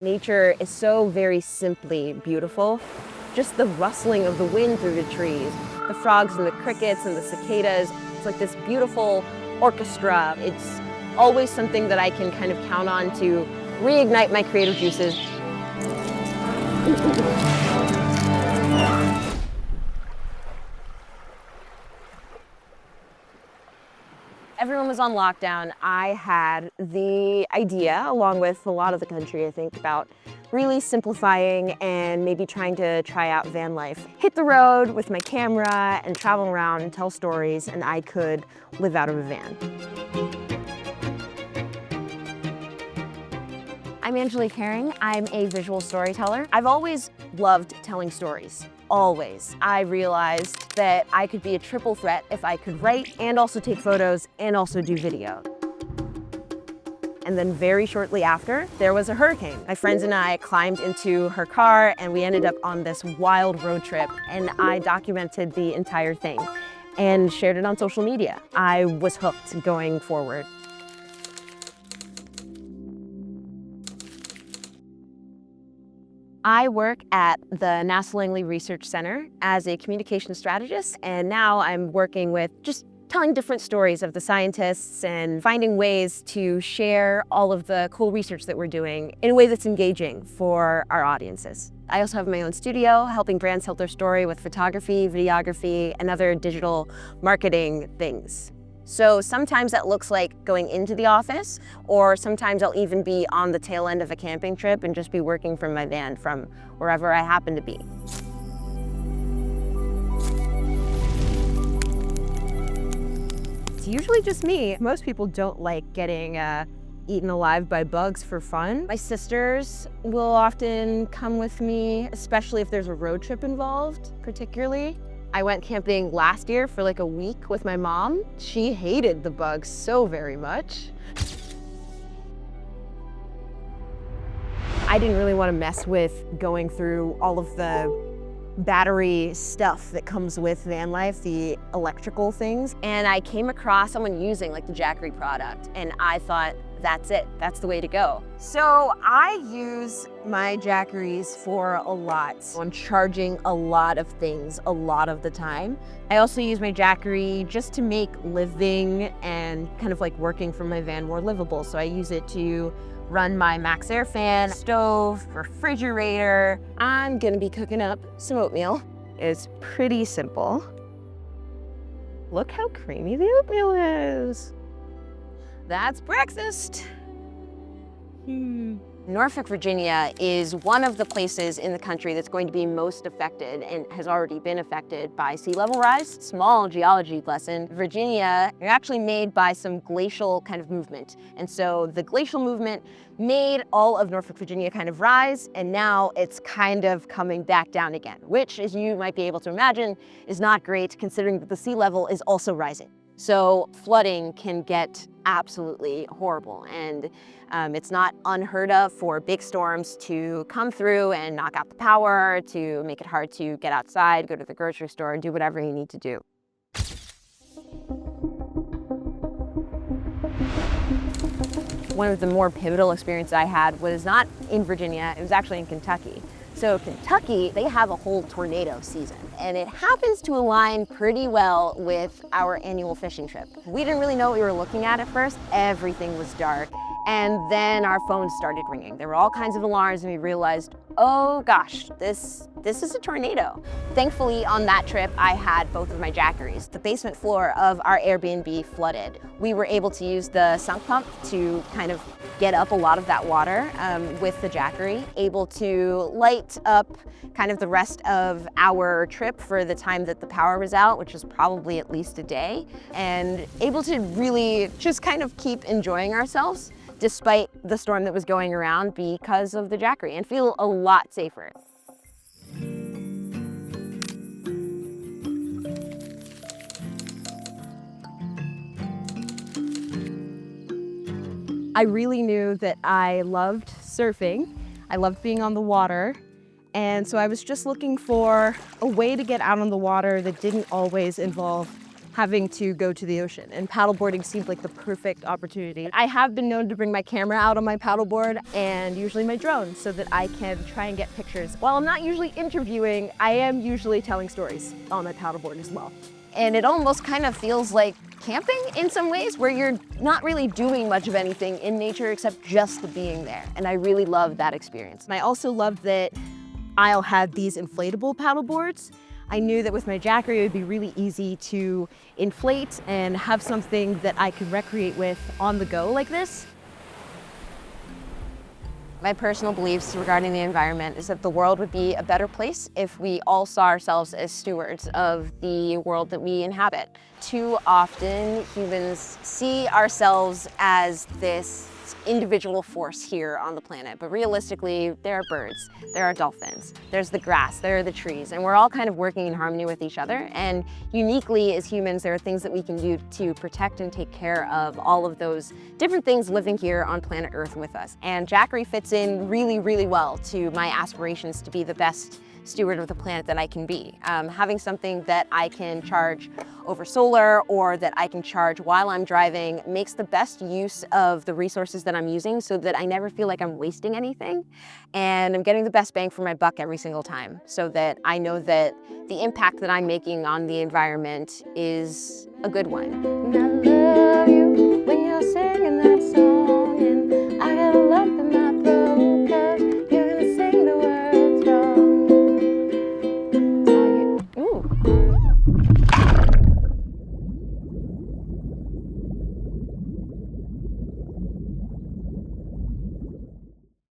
Nature is so very simply beautiful. Just the rustling of the wind through the trees, the frogs and the crickets and the cicadas. It's like this beautiful orchestra. It's always something that I can kind of count on to reignite my creative juices. Everyone was on lockdown. I had the idea, along with a lot of the country, I think, about really simplifying and maybe trying to try out van life. Hit the road with my camera and travel around and tell stories, and I could live out of a van. I'm Angelique. I'm a visual storyteller. I've always loved telling stories. Always. I realized that I could be a triple threat if I could write and also take photos and also do video. And then very shortly after, there was a hurricane. My friends and I climbed into her car and we ended up on this wild road trip, and I documented the entire thing and shared it on social media. I was hooked going forward. I work at the NASA Langley Research Center as a communication strategist, and now I'm working with just telling different stories of the scientists and finding ways to share all of the cool research that we're doing in a way that's engaging for our audiences. I also have my own studio helping brands tell their story with photography, videography, and other digital marketing things. So sometimes that looks like going into the office, or sometimes I'll even be on the tail end of a camping trip and just be working from my van from wherever I happen to be. It's usually just me. Most people don't like getting eaten alive by bugs for fun. My sisters will often come with me, especially if there's a road trip involved, particularly. I went camping last year for like a week with my mom. She hated the bugs so very much. I didn't really want to mess with going through all of the battery stuff that comes with van life, the electrical things. And I came across someone using like the Jackery product, and I thought, that's it, that's the way to go. So I use my Jackeries for a lot. I'm charging a lot of things a lot of the time. I also use my Jackery just to make living and kind of like working from my van more livable. So I use it to run my Max Air fan, stove, refrigerator. I'm gonna be cooking up some oatmeal. It's pretty simple. Look how creamy the oatmeal is. That's breakfast. Norfolk, Virginia is one of the places in the country that's going to be most affected and has already been affected by sea level rise. Small geology lesson. Virginia are actually made by some glacial kind of movement. And so the glacial movement made all of Norfolk, Virginia kind of rise, and now it's kind of coming back down again, which, as you might be able to imagine, is not great considering that the sea level is also rising. So flooding can get absolutely horrible, and it's not unheard of for big storms to come through and knock out the power, to make it hard to get outside, go to the grocery store, and do whatever you need to do. One of the more pivotal experiences I had was not in Virginia, it was actually in Kentucky. So Kentucky, they have a whole tornado season, and it happens to align pretty well with our annual fishing trip. We didn't really know what we were looking at first. Everything was dark, and then our phones started ringing. There were all kinds of alarms, and we realized, oh gosh, this is a tornado. Thankfully, on that trip, I had both of my Jackeries. The basement floor of our Airbnb flooded. We were able to use the sump pump to kind of get up a lot of that water with the Jackery, able to light up kind of the rest of our trip for the time that the power was out, which was probably at least a day, and able to really just kind of keep enjoying ourselves despite the storm that was going around because of the Jackery, and feel a lot safer. I really knew that I loved surfing. I loved being on the water. And so I was just looking for a way to get out on the water that didn't always involve having to go to the ocean, and paddleboarding seemed like the perfect opportunity. I have been known to bring my camera out on my paddleboard and usually my drone so that I can try and get pictures. While I'm not usually interviewing, I am usually telling stories on my paddleboard as well. And it almost kind of feels like camping in some ways, where you're not really doing much of anything in nature except just the being there. And I really love that experience. And I also loved that Isle had these inflatable paddleboards. I knew that with my Jackery it would be really easy to inflate and have something that I could recreate with on the go like this. My personal beliefs regarding the environment is that the world would be a better place if we all saw ourselves as stewards of the world that we inhabit. Too often, humans see ourselves as this individual force here on the planet, but realistically, there are birds, there are dolphins, there's the grass, there are the trees, and we're all kind of working in harmony with each other. And uniquely as humans, there are things that we can do to protect and take care of all of those different things living here on planet Earth with us. And Jackery fits in really, really well to my aspirations to be the best steward of the planet that I can be. Having something that I can charge over solar or that I can charge while I'm driving makes the best use of the resources that I'm using so that I never feel like I'm wasting anything, and I'm getting the best bang for my buck every single time, so that I know that the impact that I'm making on the environment is a good one. And I love you.